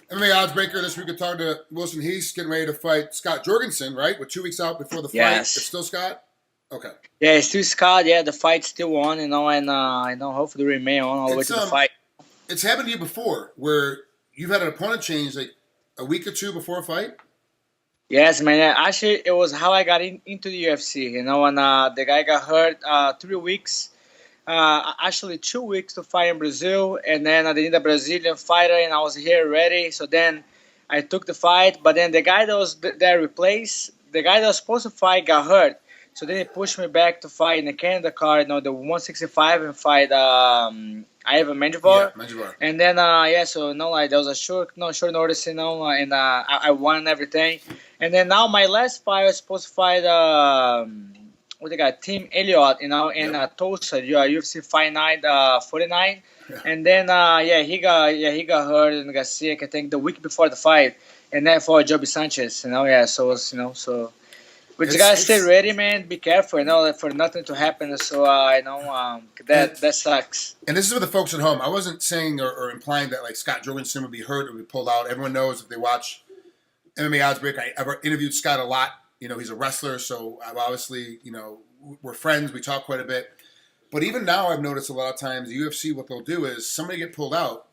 MMA Oddsbreaker. This week we're talking to Wilson Reis, getting ready to fight Scott Jorgensen, right? We're 2 weeks out before the fight. Yes. It's still Scott? Okay. Yeah, it's still Scott. Yeah, the fight's still on, and hopefully remain on all the way to the fight. It's happened to you before where you've had an opponent change like a week or two before a fight? Yes, man. Actually, it was how I got into the UFC, and the guy got hurt 3 weeks. Actually 2 weeks to fight in Brazil, and then I need a Brazilian fighter, and I was here ready. So then I took the fight, but then the guy that was there replaced, the guy that was supposed to fight got hurt. So then he pushed me back to fight in the Canada card, the 165 and fight I have a Mandivar. Yeah, Mandivar. And then so there was a short notice, and I won and everything. And then now my last fight I was supposed to fight what they got, Team Elliott, in Tulsa, UFC Fight Night 49. Yeah. And then he got hurt and got sick, I think the week before the fight, and then for Joby Sanchez, so we just gotta stay ready, man. Be careful, for nothing to happen. So that sucks. And this is for the folks at home. I wasn't saying or implying that like Scott Jorgensen would be hurt or be pulled out. Everyone knows if they watch MMA Oddsbreaker. I've interviewed Scott a lot. He's a wrestler, so I've obviously, we're friends. We talk quite a bit. But even now, I've noticed a lot of times the UFC, what they'll do is somebody get pulled out,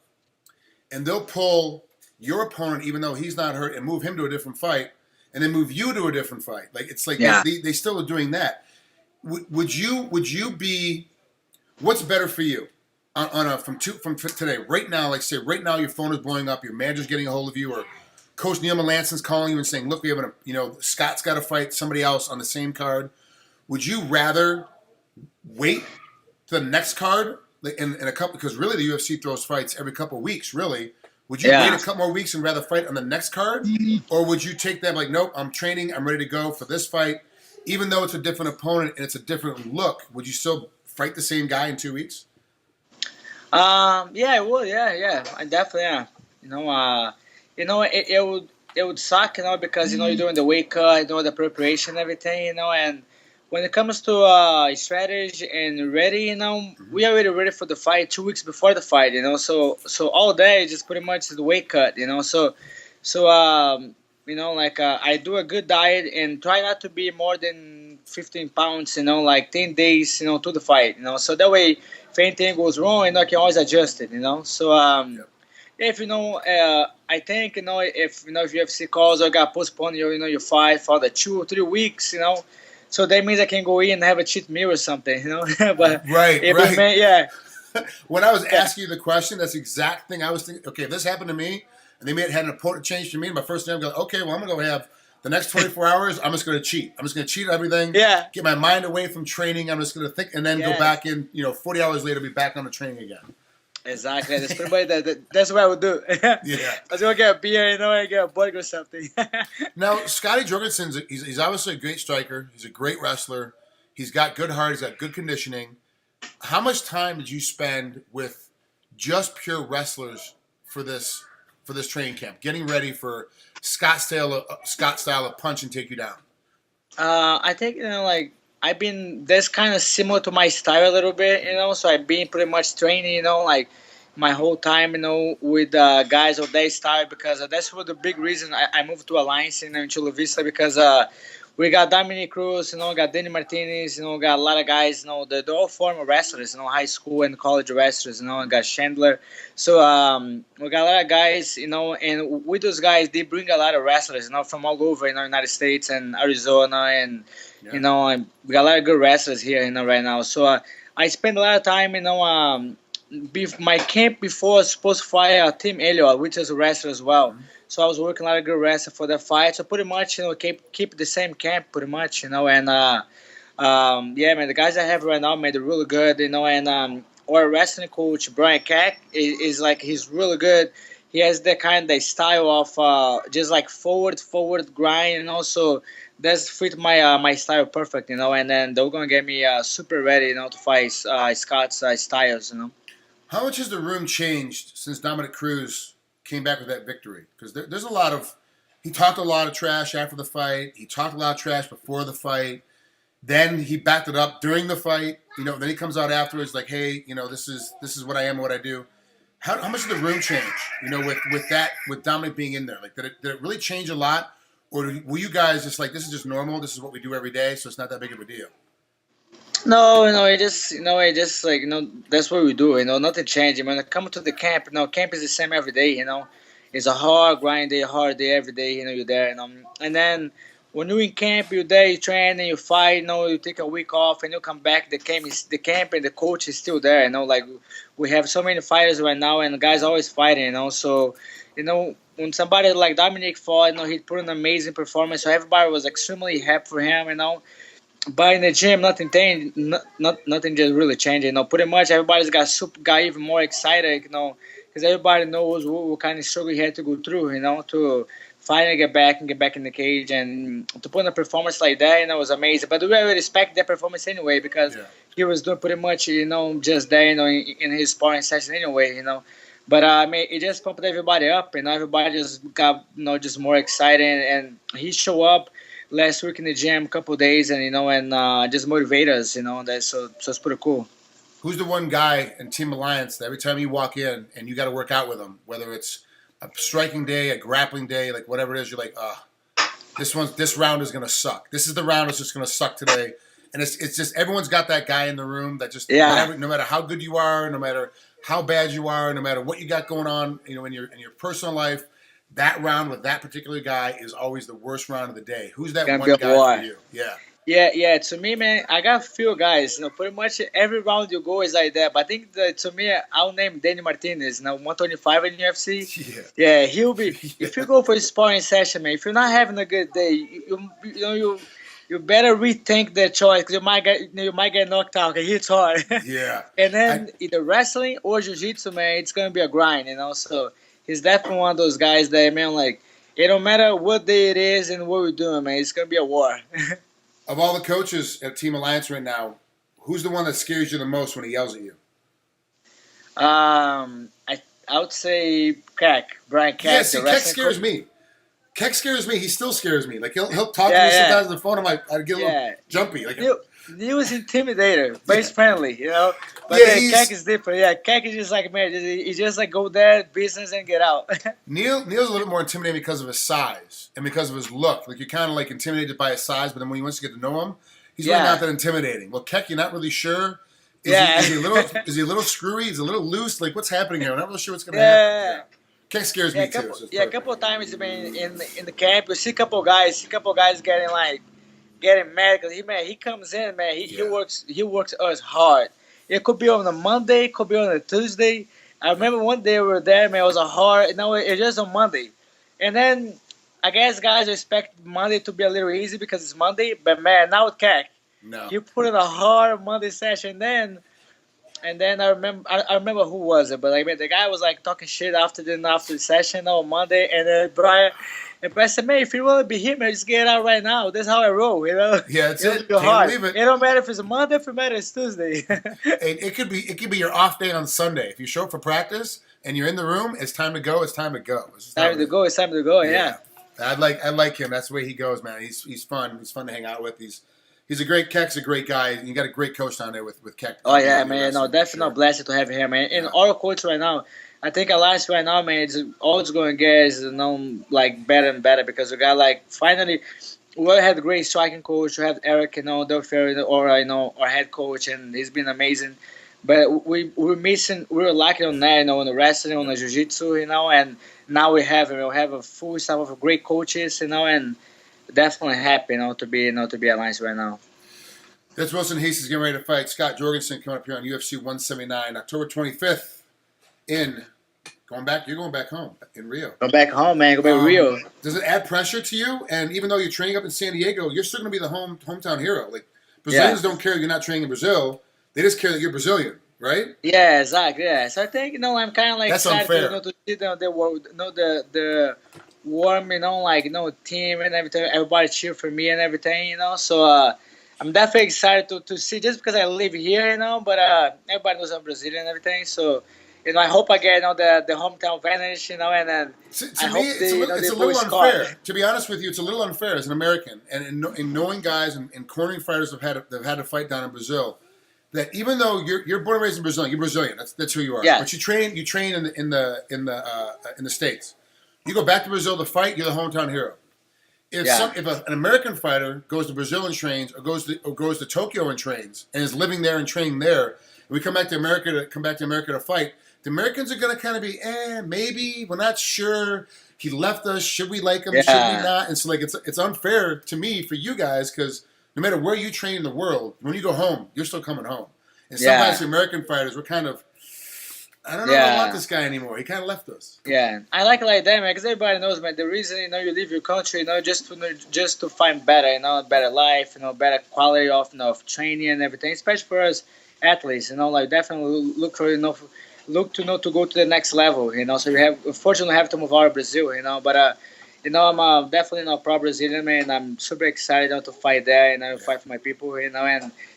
and they'll pull your opponent, even though he's not hurt, and move him to a different fight, and then move you to a different fight. Like it's like they still are doing that. Would you be? What's better for you from today? Right now, like say right now, your phone is blowing up. Your manager's getting a hold of you, or Coach Neil Melanson's calling you and saying, "Look, we have Scott's got to fight somebody else on the same card." Would you rather wait to the next card in a couple? Because really, the UFC throws fights every couple of weeks. Really, would you wait a couple more weeks and rather fight on the next card, or would you take that like, nope, I'm training, I'm ready to go for this fight, even though it's a different opponent and it's a different look? Would you still fight the same guy in 2 weeks? Yeah, I would. Yeah, I definitely. It would suck, because you're doing the weight cut, the preparation, and everything, and when it comes to strategy and ready, we are already ready for the fight 2 weeks before the fight, so all day just pretty much the weight cut, I do a good diet and try not to be more than 15 pounds, like 10 days, to the fight, so that way if anything goes wrong, I can always adjust it, so if I think if UFC calls or got postponed your fight for the 2 or 3 weeks, so that means I can go in and have a cheat meal or something, but right. When I was asking you the question, that's the exact thing I was thinking. Okay, if this happened to me and they had an opponent change to me, my first thing I'm going, okay, well I'm gonna go have the next 24 hours. I'm just gonna cheat. I'm just gonna cheat everything. Yeah. Get my mind away from training. I'm just gonna think and then go back in. 40 hours later, be back on the training again. Exactly. That's pretty much that's what I would do. Yeah. I was gonna get a beer, and get a burger or something. Now, Scotty Jorgensen, he's obviously a great striker. He's a great wrestler. He's got good heart. He's got good conditioning. How much time did you spend with just pure wrestlers for this training camp, getting ready for Scott style of punch and take you down? I think I've been that's kind of similar to my style a little bit, so I've been pretty much training, my whole time, with guys of that style, because that's what the big reason I moved to Alliance in Chula Vista, because we got Dominick Cruz, got Danny Martinez, got a lot of guys, they're all former wrestlers, high school and college wrestlers, and got Chandler. So we got a lot of guys, and with those guys, they bring a lot of wrestlers, from all over, United States and Arizona, and we got a lot of good wrestlers here, right now. So I spend a lot of time, my camp before was supposed to fight Team Elliott, which is a wrestler as well. Mm-hmm. So I was working a lot of good wrestling for the fight. So pretty much, keep the same camp pretty much, and man, the guys I have right now, man, they're really good, and our wrestling coach Brian Keck is like, he's really good. He has that kind of style of just like forward grind, and also that's fit my style perfect, and then they're gonna get me super ready, to fight Scott's styles, How much has the room changed since Dominick Cruz came back with that victory? Because there's a lot of, he talked a lot of trash after the fight. He talked a lot of trash before the fight. Then he backed it up during the fight. Then he comes out afterwards like, hey, this is what I am and what I do. How much did the room change? You know, with Dominick being in there, like did it really change a lot, or were you guys just like this is just normal? This is what we do every day, so it's not that big of a deal. No, it just like that's what we do. Nothing changed. When I come to the camp, camp is the same every day. It's a hard grind day, hard day every day. You're there. And then when you're in camp, you're there, you train and you fight. You take a week off and you come back. The camp and the coach is still there. Like we have so many fighters right now, and the guys always fighting. So when somebody like Dominick fought, he put an amazing performance. So everybody was extremely happy for him. But in the gym, nothing changed. Nothing just really changed. Pretty much everybody's got even more excited. Because everybody knows what kind of struggle he had to go through. To finally get back in the cage and to put in a performance like that. Was amazing. But we really respect that performance anyway because he was doing pretty much just there in his sparring session anyway. But I mean, it just pumped everybody up. Everybody just got just more excited, and he showed up last week in the gym, a couple of days, and just motivate us. So it's pretty cool. Who's the one guy in Team Alliance that every time you walk in and you got to work out with him, whether it's a striking day, a grappling day, like whatever it is, you're like, this round is gonna suck. This is the round that's just gonna suck today. And it's just everyone's got that guy in the room that just no matter how good you are, no matter how bad you are, no matter what you got going on, in your personal life, that round with that particular guy is always the worst round of the day. Who's that one guy for you? Yeah. Yeah. To me, man, I got a few guys. Pretty much every round you go is like that. But I think that to me, I'll name Danny Martinez. 125 in UFC. Yeah, he'll be. If you go for a sparring session, man, if you're not having a good day, you better rethink that choice because you might get knocked out. Cause it's hard. Yeah. And then either wrestling or jiu-jitsu, man, it's gonna be a grind. So he's definitely one of those guys that, man, like it don't matter what day it is and what we're doing, man, it's gonna be a war. Of all the coaches at Team Alliance right now, who's the one that scares you the most when he yells at you? I would say Keck, Brian Keck. Yeah, see, Keck scares me. Keck scares me. He still scares me. Like he'll talk to me sometimes on the phone. I get a little jumpy. Like Neil was intimidator, but he's friendly, But Keck is different. Yeah, Keck is just like, man, he just like go there, business, and get out. Neil's a little bit more intimidating because of his size and because of his look. Like you're kind of like intimidated by his size, but then when you once you get to know him, he's really not that intimidating. Well, Keck, you're not really sure. Is he a little screwy? Is he a little loose? Like what's happening here? I'm not really sure what's going to happen. Yeah. Keck scares me too. A couple of times in the camp, you see a couple of guys getting mad because he comes in, man. He works us hard. It could be on a Monday, it could be on a Tuesday. I remember one day we were there, man. It was a hard. No, it's just on Monday, and then I guess guys expect Monday to be a little easy because it's Monday. But man, now with Keck, you put in a hard Monday session then. And then I remember who was it, but the guy was like talking shit after the session on Monday, and then Brian said, "Man, if you want to be here, man, just get out right now. That's how I roll, Yeah, it's Can't believe it. It don't matter if it's a Monday, if it matters it's Tuesday. It could be your off day on Sunday. If you show up for practice and you're in the room, it's time to go. It's time to go. It's time to go. Yeah. I like him. That's the way he goes, man. He's fun. He's fun to hang out with. He's a great Keck's a great guy. You got a great coach down there with Keck. Oh yeah, man. No, definitely blessed to have him, man. And our coach right now, I think Alliance right now, man, all it's going to get is like better and better because we got like finally we had a great striking coach. We have Eric, Del Ferry, or our head coach, and he's been amazing. But we're lacking on that, on the wrestling, on the jiu-jitsu, and now we have a full staff of great coaches, and definitely happy, to be Alliance right now. That's Wilson Reis is getting ready to fight Scott Jorgensen coming up here on UFC 179, October 25th. You're going back home in Rio. Go back home, man. Go back to Rio. Does it add pressure to you? And even though you're training up in San Diego, you're still going to be the hometown hero. Like Brazilians don't care you're not training in Brazil; they just care that you're Brazilian, right? Yeah, exactly. Yeah, so I think I'm kind of like that's excited unfair. To see the warm, team and everything. Everybody cheer for me and everything, So I'm definitely excited to see just because I live here, But everybody knows I'm Brazilian and everything, so. I hope I get the hometown advantage, and then I hope it's a little unfair. To be honest with you, it's a little unfair as an American, and in knowing guys and cornering fighters that have had to fight down in Brazil, that even though you're born and raised in Brazil, you're Brazilian. That's who you are. Yes. But you train in the States. You go back to Brazil to fight, you're the hometown hero. If an American fighter goes to Brazil and trains, or goes to Tokyo and trains, and is living there and training there, and we come back to America to fight, the Americans are going to kind of be, maybe we're not sure. He left us. Should we like him? Should we not? And so like it's unfair to me for you guys, because no matter where you train in the world, when you go home, you're still coming home. And sometimes the American fighters, we're kind of, I don't know if I want this guy anymore. He kind of left us. Yeah, I like it like that, man, because everybody knows, man, the reason, you leave your country, just to find better, better life, better quality of training and everything, especially for us athletes, like definitely look for, to go to the next level, so unfortunately have to move out of Brazil, but, I'm definitely not pro-Brazilian, man. I'm super excited to fight there, fight for my people, and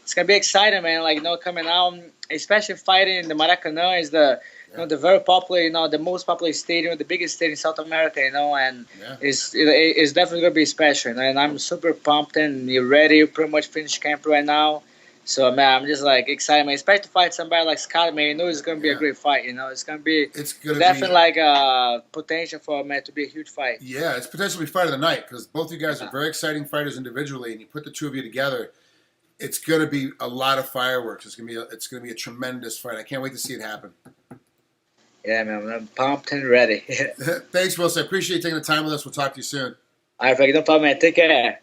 it's going to be exciting, man, coming out, especially fighting in the Maracanã is the very popular, the most popular stadium, the biggest stadium in South America, and it's definitely going to be special, and I'm super pumped and ready, pretty much finished camp right now. So, man, I'm just, excited, man. Especially to fight somebody like Scott, man. It's going to be a great fight, It's going to be definitely, potential for, man, to be a huge fight. Yeah, it's potentially fight of the night, because both you guys are very exciting fighters individually, and you put the two of you together, it's going to be a lot of fireworks. It's going to be a tremendous fight. I can't wait to see it happen. Yeah, man. I'm pumped and ready. Thanks, Wilson. I appreciate you taking the time with us. We'll talk to you soon. All right, Frank. No problem, man. Take care.